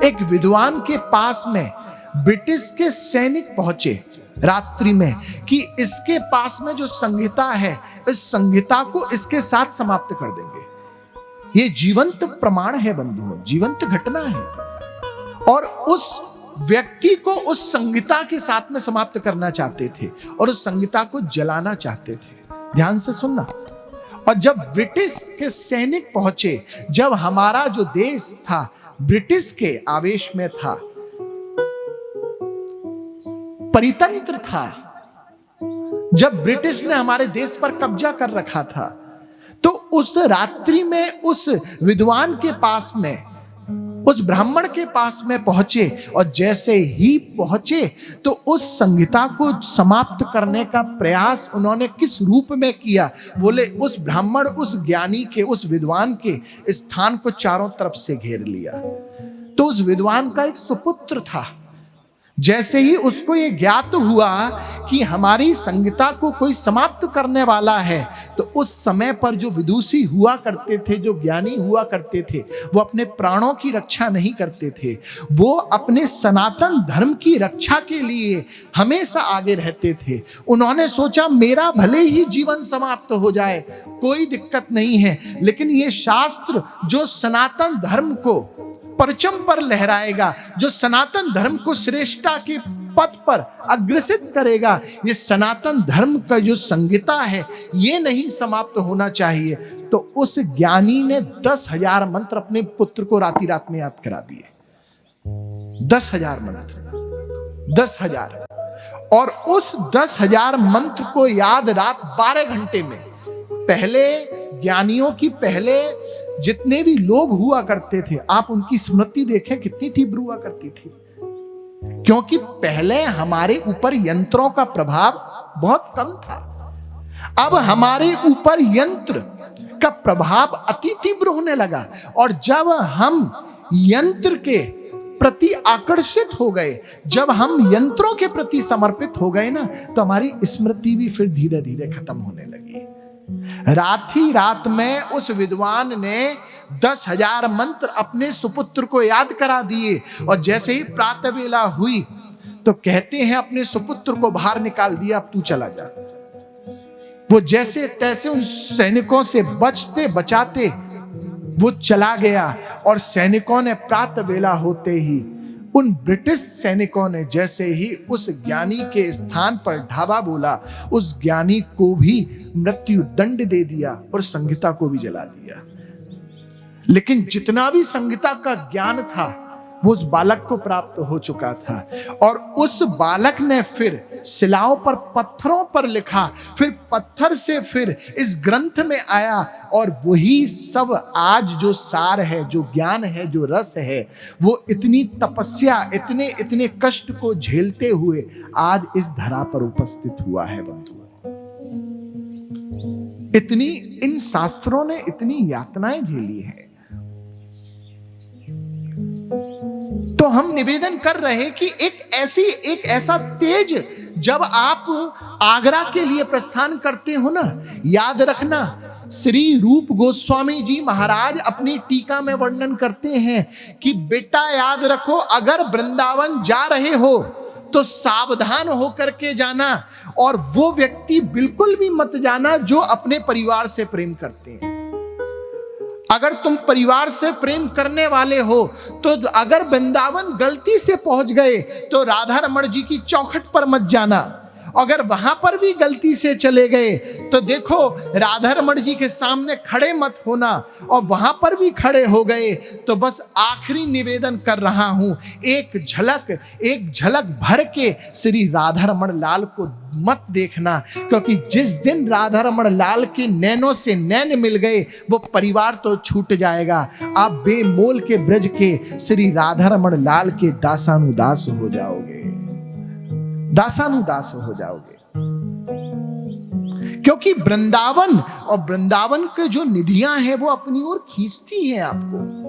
एक विद्वान के पास में ब्रिटिश के सैनिक पहुंचे रात्रि में कि इसके पास में जो संहिता है, इस संहिता को इसके साथ समाप्त कर देंगे। ये जीवंत प्रमाण है बंधुओं, जीवंत घटना है। और उस व्यक्ति को उस संहिता के साथ में समाप्त करना चाहते थे और उस संहिता को जलाना चाहते थे। ध्यान से सुनना। और जब ब्रिटिश के सैनिक पहुंचे, जब हमारा जो देश था ब्रिटिश के आवेश में था, परितंत्र था, जब ब्रिटिश ने हमारे देश पर कब्जा कर रखा था, तो उस रात्रि में उस विद्वान के पास में, उस ब्राह्मण के पास में पहुंचे। और जैसे ही पहुंचे तो उस संहिता को समाप्त करने का प्रयास उन्होंने किस रूप में किया? बोले उस ब्राह्मण, उस ज्ञानी के, उस विद्वान के स्थान को चारों तरफ से घेर लिया। तो उस विद्वान का एक सुपुत्र था। जैसे ही उसको ये ज्ञात हुआ कि हमारी संहिता को कोई समाप्त करने वाला है, तो उस समय पर जो विदुषी हुआ करते थे, जो ज्ञानी हुआ करते थे, वो अपने प्राणों की रक्षा नहीं करते थे। वो अपने सनातन धर्म की रक्षा के लिए हमेशा आगे रहते थे। उन्होंने सोचा मेरा भले ही जीवन समाप्त हो जाए, कोई दिक्कत नहीं है, लेकिन ये शास्त्र जो सनातन धर्म को परचम पर लहराएगा, जो सनातन धर्म को श्रेष्ठता के पथ पर अग्रसित करेगा, ये सनातन धर्म का जो संहिता है ये नहीं समाप्त होना चाहिए। तो उस ज्ञानी ने 10,000 मंत्र अपने पुत्र को राती रात में याद करा दिए। 10,000 मंत्र, 10,000। और उस 10,000 मंत्र को याद रात 12 घंटे में, पहले ज्ञानियों की पहले जितने भी लोग हुआ करते थे, आप उनकी स्मृति देखें कितनी तीव्र हुआ करती थी। क्योंकि पहले हमारे ऊपर यंत्रों का प्रभाव बहुत कम था। अब हमारे ऊपर यंत्र का प्रभाव अति तीव्र होने लगा। और जब हम यंत्र के प्रति आकर्षित हो गए, जब हम यंत्रों के प्रति समर्पित हो गए ना, तो हमारी स्मृति भी फिर धीरे धीरे खत्म होने लगी। रात ही रात में उस विद्वान ने 10,000 मंत्र अपने सुपुत्र को याद करा दिए। और जैसे ही प्रातः वेला हुई तो कहते हैं अपने सुपुत्र को बाहर निकाल दिया, अब तू चला जा। वो जैसे तैसे उन सैनिकों से बचते बचाते वो चला गया। और सैनिकों ने प्रातः वेला होते ही, उन ब्रिटिश सैनिकों ने जैसे ही उस ज्ञानी के स्थान पर ढाबा बोला, उस ज्ञानी को भी मृत्यु दंड दे दिया और संहिता को भी जला दिया। लेकिन जितना भी संहिता का ज्ञान था वो उस बालक को प्राप्त हो चुका था। और उस बालक ने फिर शिलाओं पर, पत्थरों पर लिखा, फिर पत्थर से फिर इस ग्रंथ में आया। और वही सब आज जो सार है, जो ज्ञान है, जो रस है, वो इतनी तपस्या, इतने इतने कष्ट को झेलते हुए आज इस धरा पर उपस्थित हुआ है बंधुओं। इतनी इन शास्त्रों ने इतनी यातनाएं झेली हैं। तो हम निवेदन कर रहे कि एक ऐसा तेज, जब आप आगरा के लिए प्रस्थान करते हो ना, याद रखना श्री रूप गोस्वामी जी महाराज अपनी टीका में वर्णन करते हैं कि बेटा याद रखो, अगर वृंदावन जा रहे हो तो सावधान होकर के जाना। और वो व्यक्ति बिल्कुल भी मत जाना जो अपने परिवार से प्रेम करते हैं। अगर तुम परिवार से प्रेम करने वाले हो तो अगर वृंदावन गलती से पहुंच गए तो राधा रमण जी की चौखट पर मत जाना। अगर वहां पर भी गलती से चले गए तो देखो राधा रमण जी के सामने खड़े मत होना। और वहां पर भी खड़े हो गए तो बस आखिरी निवेदन कर रहा हूं, एक झलक भर के श्री राधा रमण लाल को मत देखना। क्योंकि जिस दिन राधा रमण लाल के नैनों से नैन मिल गए, वो परिवार तो छूट जाएगा। आप बेमोल के ब्रज के श्री राधा रमण लाल के दासानुदास हो जाओगे, दासानुदास हो जाओगे। क्योंकि वृंदावन और वृंदावन के जो निधियां हैं वो अपनी ओर खींचती हैं आपको।